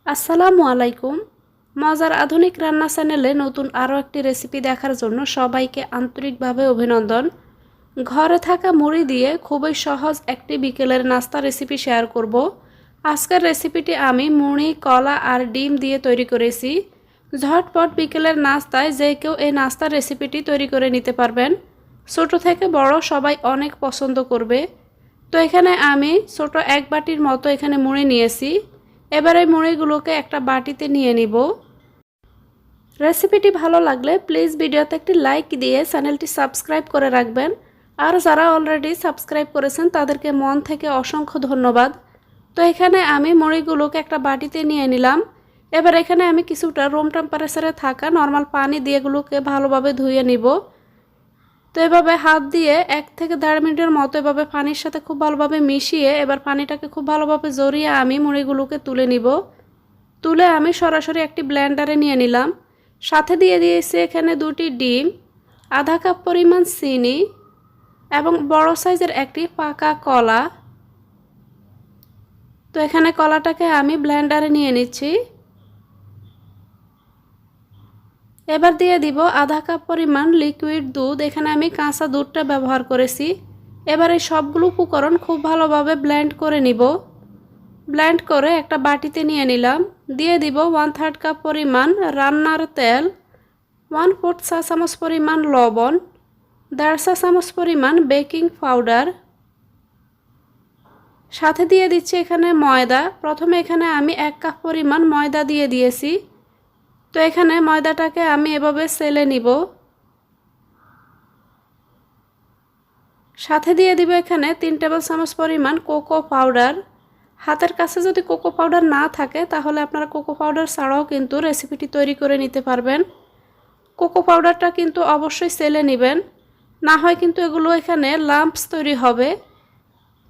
আসসালামু আলাইকুম। মজার আধুনিক রান্না চ্যানেলে নতুন আরও একটি রেসিপি দেখার জন্য সবাইকে আন্তরিকভাবে অভিনন্দন। ঘরে থাকা মুড়ি দিয়ে খুবই সহজ একটি বিকেলের নাস্তা রেসিপি শেয়ার করব। আজকের রেসিপিটি আমি মুড়ি, কলা আর ডিম দিয়ে তৈরি করেছি। ঝটপট বিকেলের নাস্তায় যে কেউ এই নাস্তার রেসিপিটি তৈরি করে নিতে পারবেন। ছোট থেকে বড় সবাই অনেক পছন্দ করবে। তো এখানে আমি ছোট এক বাটির মতো এখানে মুড়ি নিয়েছি। এবার এই মুড়িগুলোকে একটা বাটিতে নিয়ে নিব। রেসিপিটি ভালো লাগলে প্লিজ ভিডিওতে একটি লাইক দিয়ে চ্যানেলটি সাবস্ক্রাইব করে রাখবেন। আর যারা অলরেডি সাবস্ক্রাইব করেছেন তাদেরকে মন থেকে অসংখ্য ধন্যবাদ। তো এখানে আমি মুড়িগুলোকে একটা বাটিতে নিয়ে নিলাম। এবার এখানে আমি কিছুটা রুম টেম্পারেচারে থাকা নর্মাল পানি দিয়ে এগুলোকে ভালোভাবে ধুয়ে নিব। তো এভাবে হাত দিয়ে 1 থেকে 1.5 মিনিটের মতো এভাবে পানির সাথে খুব ভালোভাবে মিশিয়ে এবার পানিটাকে খুব ভালোভাবে জড়িয়ে আমি মুড়িগুলোকে তুলে নিব। তুলে আমি সরাসরি একটি ব্লেন্ডারে নিয়ে নিলাম। সাথে দিয়ে দিয়েছি এখানে 2টি ডিম, আধা কাপ পরিমাণ চিনি এবং বড় সাইজের একটি পাকা কলা। তো এখানে কলাটাকে আমি ব্লেন্ডারে নিয়ে নিচ্ছি। এবার দিয়ে দিব আধা কাপ পরিমাণ লিকুইড দুধ। এখানে আমি কাঁচা দুধটা ব্যবহার করেছি। এবার এই সবগুলো উপকরণ খুব ভালোভাবে ব্লেন্ড করে নিব। ব্লেন্ড করে একটা বাটিতে নিয়ে নিলাম। দিয়ে দিব 1/3 কাপ পরিমাণ রান্নার তেল, 1/4 চা চামচ পরিমাণ লবণ, 1.5 চা চামচ পরিমাণ বেকিং পাউডার। সাথে দিয়ে দিচ্ছি এখানে ময়দা। প্রথমে এখানে আমি 1 কাপ পরিমাণ ময়দা দিয়ে দিয়েছি। তো এখানে ময়দাটাকে আমি এভাবে সেলে নিব। সাথে দিয়ে দিব এখানে 3 টেবিল চামচ পরিমাণ কোকো পাউডার। হাতের কাছে যদি কোকো পাউডার না থাকে তাহলে আপনারা কোকো পাউডার ছাড়াও কিন্তু রেসিপিটি তৈরি করে নিতে পারবেন। কোকো পাউডারটা কিন্তু অবশ্যই সেলে নেবেন, না হয় কিন্তু এগুলো এখানে লাম্পস তৈরি হবে।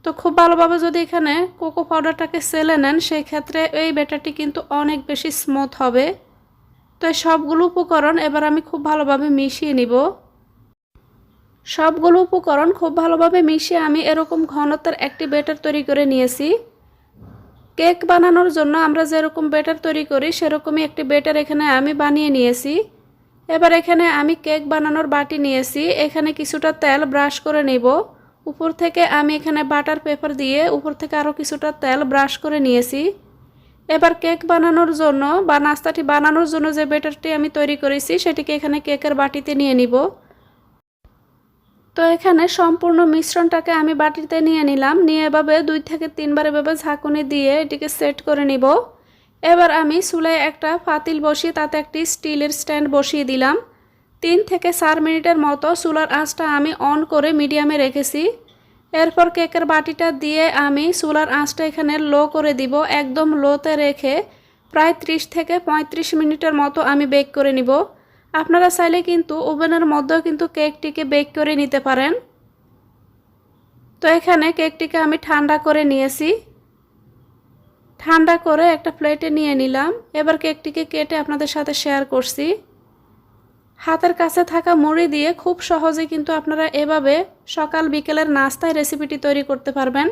তো খুব ভালোভাবে যদি এখানে কোকো পাউডারটাকে সেলে নেন সেই ক্ষেত্রে এই ব্যাটারটি কিন্তু অনেক বেশি স্মুথ হবে। তো এই সবগুলো উপকরণ এবার আমি খুব ভালোভাবে মিশিয়ে নিব। সবগুলো উপকরণ খুব ভালোভাবে মিশিয়ে আমি এরকম ঘনত্বের একটি ব্যাটার তৈরি করে নিয়েছি। কেক বানানোর জন্য আমরা যেরকম ব্যাটার তৈরি করি সেরকমই একটি ব্যাটার এখানে আমি বানিয়ে নিয়েছি। এবার এখানে আমি কেক বানানোর বাটি নিয়েছি। এখানে কিছুটা তেল ব্রাশ করে নেব। উপর থেকে আমি এখানে বাটার পেপার দিয়ে উপর থেকে আরও কিছুটা তেল ব্রাশ করে নিয়েছি। এবার কেক বানানোর জন্য বা নাস্তাটি বানানোর জন্য যে ব্যাটারটি আমি তৈরি করেছি সেটিকে এখানে কেকের বাটিতে নিয়ে নিব। তো এখানে সম্পূর্ণ মিশ্রণটাকে আমি বাটিতে নিয়ে নিলাম। নিয়ে এভাবে 2 থেকে 3 বার এভাবে ঝাঁকুনি দিয়ে এটিকে সেট করে নিব। এবার আমি চুলায় একটা পাতিল বসিয়ে তাতে একটি স্টিলের স্ট্যান্ড বসিয়ে দিলাম। 3 থেকে 4 মিনিটের মতো চুলার আঁচটা আমি অন করে মিডিয়ামে রেখেছি। এরপর কেকের বাটিটা দিয়ে আমি চুলার আঁচটা এখানে লো করে দিব। একদম লোতে রেখে প্রায় 30 থেকে 35 মিনিটের মতো আমি বেক করে নিব। আপনারা চাইলে কিন্তু ওভেনের মধ্যেও কিন্তু কেকটিকে বেক করে নিতে পারেন। তো এখানে কেকটিকে আমি ঠান্ডা করে নিয়েছি। ঠান্ডা করে একটা প্লেটে নিয়ে নিলাম। এবার কেকটিকে কেটে আপনাদের সাথে শেয়ার করছি। হাতের কাছে থাকা মুড়ি দিয়ে খুব সহজে কিন্তু আপনারা এভাবে সকাল বিকেলের নাস্তায় রেসিপিটি তৈরি করতে পারবেন।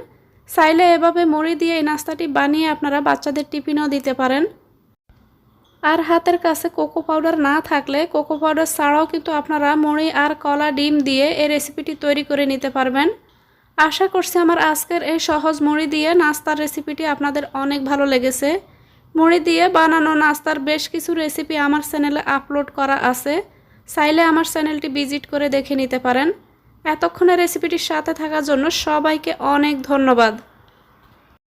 চাইলে এভাবে মুড়ি দিয়ে এই নাস্তাটি বানিয়ে আপনারা বাচ্চাদের টিফিনও দিতে পারেন। আর হাতের কাছে কোকো পাউডার না থাকলে কোকো পাউডার ছাড়াও কিন্তু আপনারা মুড়ি আর কলা ডিম দিয়ে এই রেসিপিটি তৈরি করে নিতে পারবেন। আশা করছি আমার আজকের এই সহজ মুড়ি দিয়ে নাস্তার রেসিপিটি আপনাদের অনেক ভালো লেগেছে। মুড়ি দিয়ে বানানো নাস্তার বেশ কিছু রেসিপি আমার চ্যানেলে আপলোড করা আছে, চাইলে আমার চ্যানেলটি ভিজিট করে দেখে নিতে পারেন। এতক্ষণে রেসিপিটির সাথে থাকার জন্য সবাইকে অনেক ধন্যবাদ।